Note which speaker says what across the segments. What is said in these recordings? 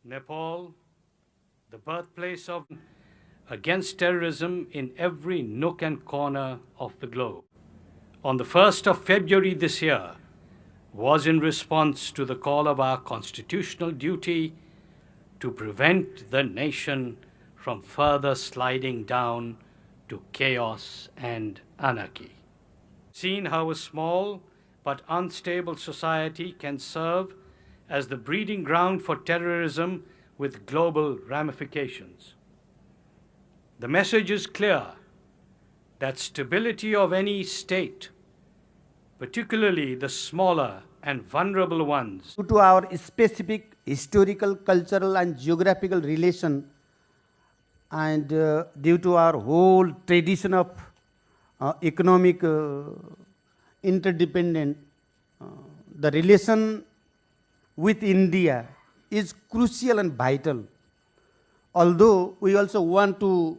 Speaker 1: Nepal, the birthplace of against terrorism in every nook and corner of the globe, on the 1st of February this year, was in response to the call of our constitutional duty to prevent the nation from further sliding down to chaos and anarchy. Seen how a small but unstable society can serve as the breeding ground for terrorism with global ramifications. The message is clear that stability of any state, particularly the smaller and vulnerable ones,
Speaker 2: due to our specific historical, cultural and geographical relation, and due to our whole tradition of economic interdependent, the relation with India is crucial and vital. Although we also want to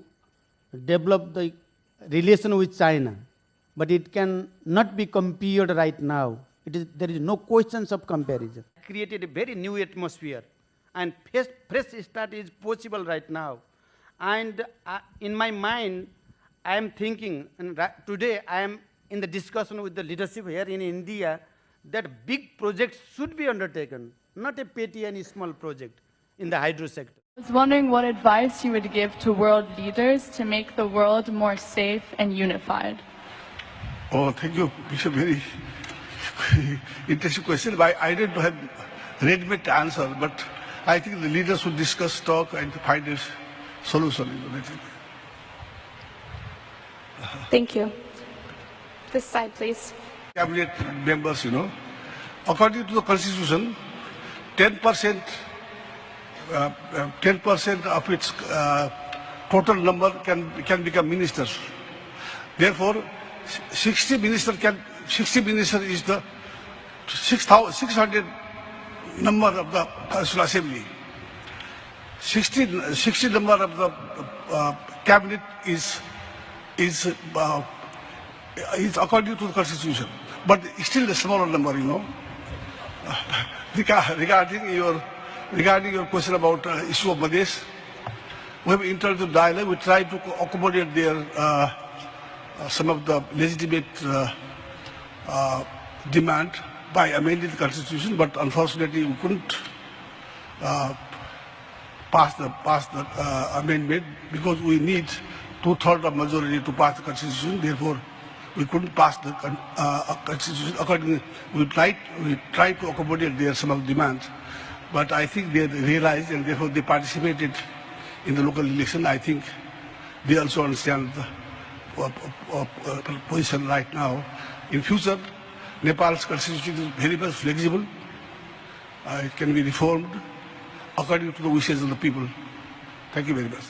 Speaker 2: develop the relation with China, but it can not be compared right now. There is no questions of comparison. Created a very new atmosphere, and fresh start is possible right now. And in my mind, I am thinking, and today I am in the discussion with the leadership here in India, that big projects should be undertaken, not a petty and small project in the hydro sector.
Speaker 3: I was wondering what advice you would give to world leaders to make the world more safe and unified.
Speaker 4: Oh, thank you. It's a very interesting question. I don't have ready-made answer, but I think the leaders will discuss, talk, and find a solution.
Speaker 5: Thank you. This side, please.
Speaker 4: Cabinet members, according to the Constitution, 10% of its total number can become ministers. Therefore, 60 ministers is the 600 number of the Constitutional Assembly. 60 number of the cabinet is according to the Constitution, but still a smaller number, Regarding your question about issue of Madhesh, we have entered the dialogue. We try to accommodate their some of the legitimate demand by amending the Constitution, but unfortunately we couldn't pass the amendment because we need 2/3 of majority to pass the Constitution. Therefore, we couldn't pass the Constitution. Accordingly, we tried to accommodate their some of the demands. But I think they realized, and therefore they participated in the local election. I think they also understand the position right now. In future, Nepal's constitution is very much flexible. It can be reformed according to the wishes of the people. Thank you very much.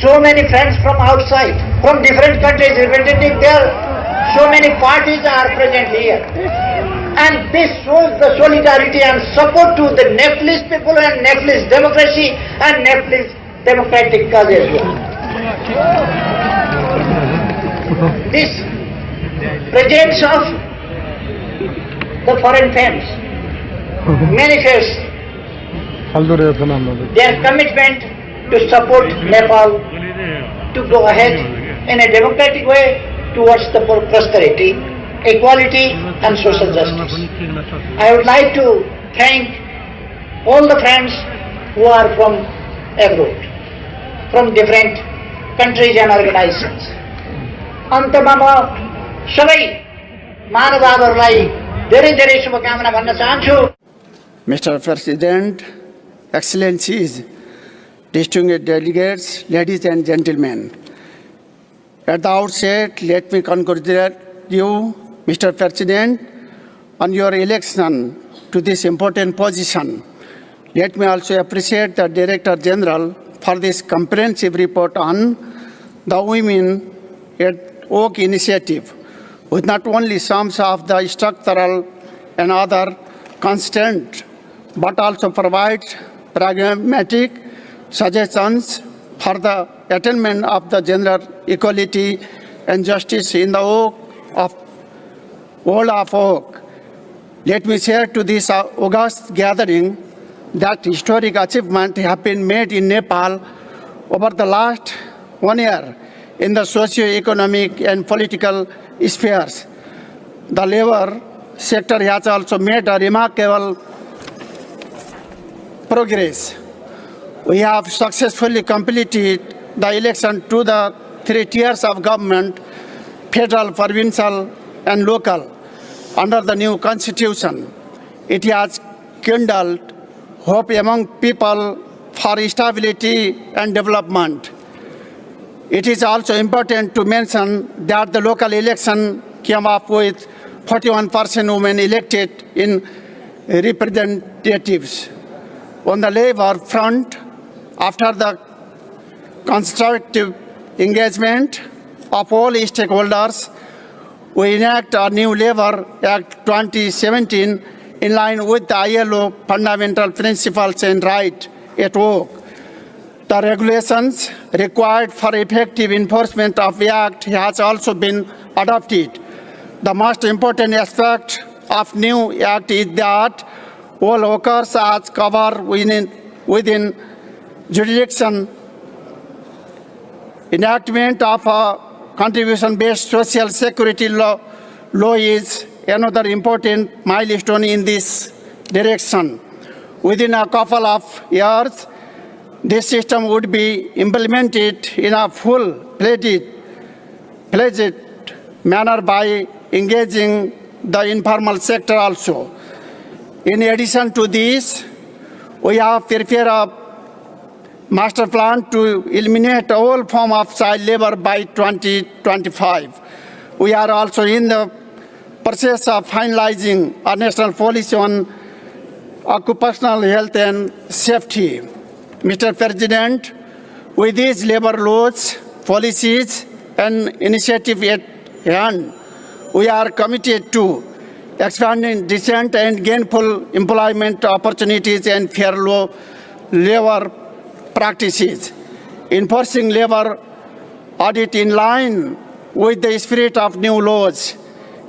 Speaker 6: So many friends from outside, from different countries representing there. So many parties are present here, and this shows the solidarity and support to the Nepalese people and Nepalese democracy and Nepalese democratic cause as well. This presence of the foreign friends manifests their commitment to support Nepal to go ahead in a democratic way towards the prosperity, equality and social justice. I would like to thank all the friends who are from abroad, from different countries and organizations. अन्तमा म सबै महानुभावहरूलाई धेरै धेरै शुभकामना भन्न चाहन्छु.
Speaker 7: Mr. President, Excellencies, distinguished delegates, ladies and gentlemen. At the outset, let me congratulate you, Mr. President, on your election to this important position. Let me also appreciate the Director General for this comprehensive report on the Women at Work initiative, with not only sums of the structural and other constraints, but also provides pragmatic suggestions for the attainment of the gender equality and justice in the world of work. Let me share to this august gathering that historic achievements have been made in Nepal over the last 1 year in the socio-economic and political spheres. The labor sector has also made a remarkable progress. We have successfully completed the election to the 3 tiers of government, federal, provincial, and local, under the new constitution. It has kindled hope among people for stability and development. It is also important to mention that the local election came up with 41% women elected in representatives. On the labor front, after the constructive engagement of all stakeholders, we enact a new Labor Act 2017 in line with the ILO fundamental principles and right at work. The regulations required for effective enforcement of the Act has also been adopted. The most important aspect of new Act is that all workers are covered within jurisdiction. Enactment of a contribution-based social security law is another important milestone in this direction. Within a couple of years, this system would be implemented in a full-fledged manner by engaging the informal sector also. In addition to this, we have prepared a master plan to eliminate all form of child labor by 2025. We are also in the process of finalizing a national policy on occupational health and safety. Mr. President, with these labor laws, policies, and initiatives at hand, we are committed to expanding decent and gainful employment opportunities and fair labor practices, enforcing labor audit in line with the spirit of new laws,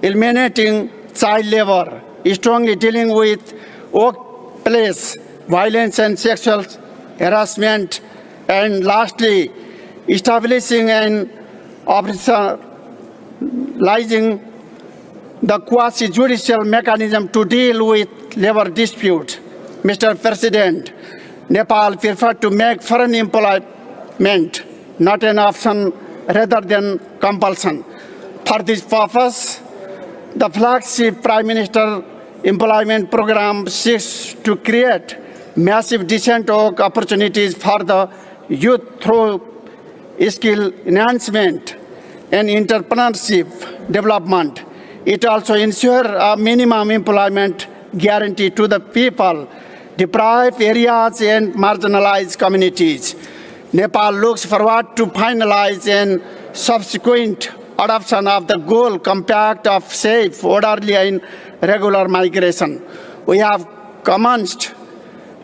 Speaker 7: eliminating child labor, strongly dealing with workplace violence and sexual harassment, and lastly, establishing and operationalizing the quasi-judicial mechanism to deal with labor disputes. Mr. President, Nepal preferred to make foreign employment not an option rather than compulsion. For this purpose, the flagship Prime Minister Employment Program seeks to create massive decent work opportunities for the youth through skill enhancement and entrepreneurship development. It also ensures a minimum employment guarantee to the people, deprived areas and marginalized communities. Nepal looks forward to finalize and subsequent adoption of the goal compact of safe, orderly and regular migration. We have commenced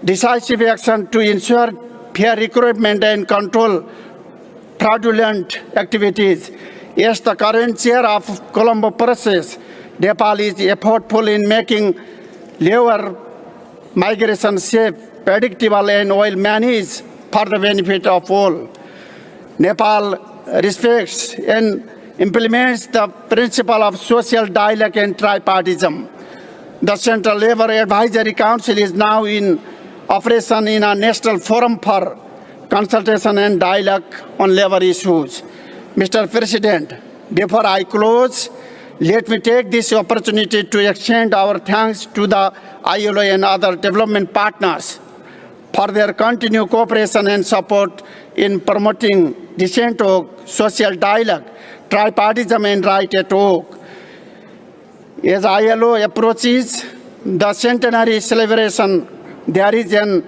Speaker 7: decisive action to ensure fair recruitment and control fraudulent activities. As the current chair of Colombo process, Nepal is effortful in making labor migration safe, predictable and well managed for the benefit of all. Nepal respects and implements the principle of social dialogue and tripartism. The Central Labor Advisory Council is now in operation in a national forum for consultation and dialogue on labor issues. Mr. President, before I close, let me take this opportunity to extend our thanks to the ILO and other development partners for their continued cooperation and support in promoting decent work, social dialogue, tripartism and right at work. As ILO approaches the centenary celebration, there is an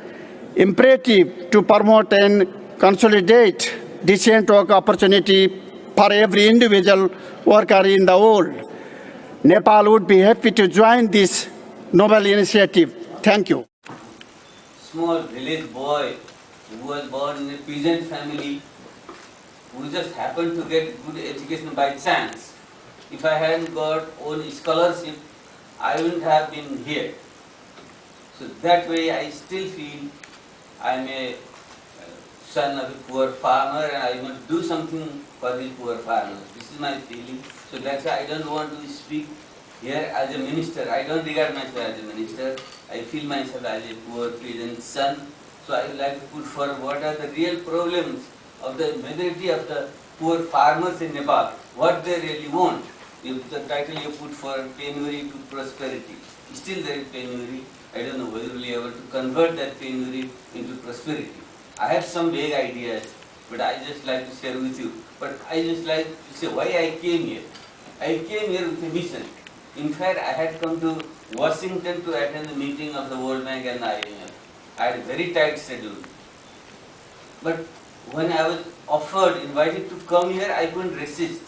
Speaker 7: imperative to promote and consolidate decent work opportunity for every individual worker in the world. Nepal would be happy to join this noble initiative. Thank you.
Speaker 8: Small village boy who was born in a peasant family, who just happened to get good education by chance. If I hadn't got own scholarship, I wouldn't have been here. So that way I still feel I'm a son of a poor farmer and I must do something for the poor farmers. This is my feeling. So that's why I don't want to speak here as a minister. I don't regard myself as a minister. I feel myself as a poor peasant son. So I would like to put forward what are the real problems of the majority of the poor farmers in Nepal, what they really want. If the title you put for penury to prosperity, still there is penury. I don't know whether we'll be able to convert that penury into prosperity. I have some vague ideas, but I just like to share with you. But I just like to say why I came here. I came here with a mission. In fact, I had come to Washington to attend the meeting of the World Bank and the IMF. I had a very tight schedule. But when I was invited to come here, I couldn't resist.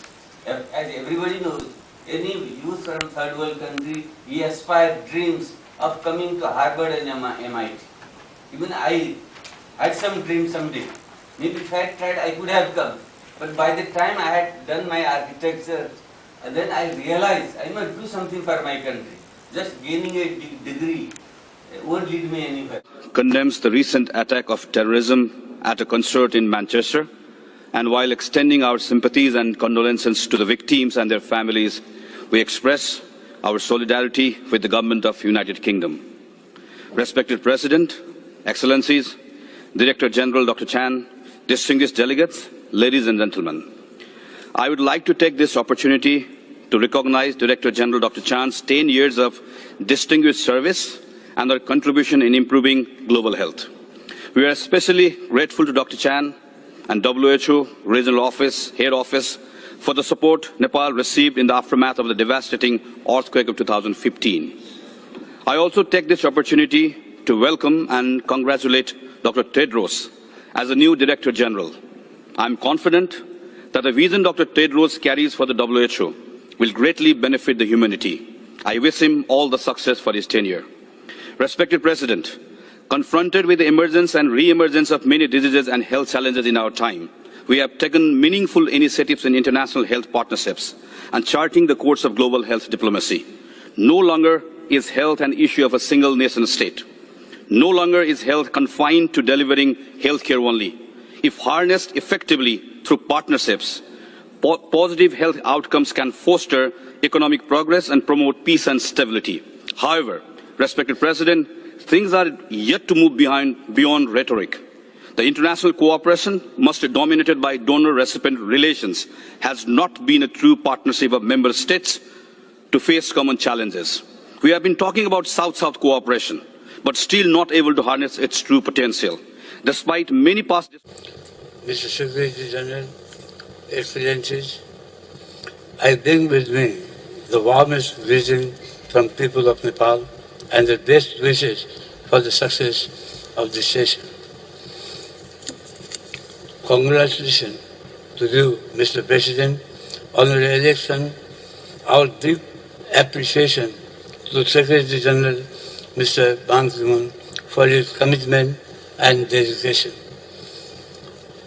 Speaker 8: As everybody knows, any youth from third world country, he aspires, dreams of coming to Harvard and MIT. Even I had some dream someday. Maybe if I had tried, I could have come. But by the time I had done my architecture, then I realized I must do something for my country. Just gaining a degree won't lead me anywhere.
Speaker 9: Condemns the recent attack of terrorism at a concert in Manchester, and while extending our sympathies and condolences to the victims and their families, we express our solidarity with the Government of the United Kingdom. Respected President, Excellencies, Director General Dr. Chan, distinguished delegates, ladies and gentlemen, I would like to take this opportunity to recognize Director General Dr. Chan's 10 years of distinguished service and their contribution in improving global health. We are especially grateful to Dr. Chan and WHO Regional Office, Head Office, for the support Nepal received in the aftermath of the devastating earthquake of 2015. I also take this opportunity to welcome and congratulate Dr. Tedros as the new Director General. I am confident that the vision Dr. Tedros carries for the WHO will greatly benefit the humanity. I wish him all the success for his tenure. Respected President, confronted with the emergence and re-emergence of many diseases and health challenges in our time, we have taken meaningful initiatives in international health partnerships and charting the course of global health diplomacy. No longer is health an issue of a single nation state. No longer is health confined to delivering healthcare only. If harnessed effectively through partnerships, positive health outcomes can foster economic progress and promote peace and stability. However, respected President, things are yet to move beyond rhetoric. The international cooperation, must be dominated by donor-recipient relations, has not been a true partnership of member states to face common challenges. We have been talking about South-South cooperation, but still not able to harness its true potential. Despite many past...
Speaker 10: Mr. Secretary General, Excellencies, I bring with me the warmest greeting from people of Nepal and the best wishes for the success of this session. Congratulations to you, Mr. President, on your election. Our deep appreciation to Secretary General, Mr. Ban Ki-moon, for his commitment and dedication.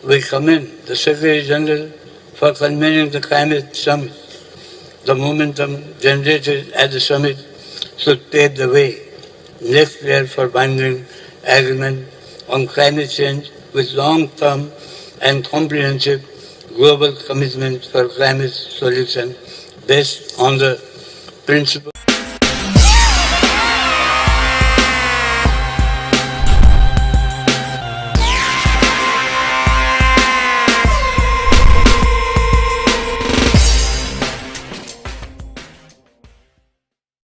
Speaker 10: We commend the Secretary General for convening the climate summit. The momentum generated at the summit should pave the way next year for binding agreement on climate change with long-term and comprehensive global commitment for climate solution based on the principle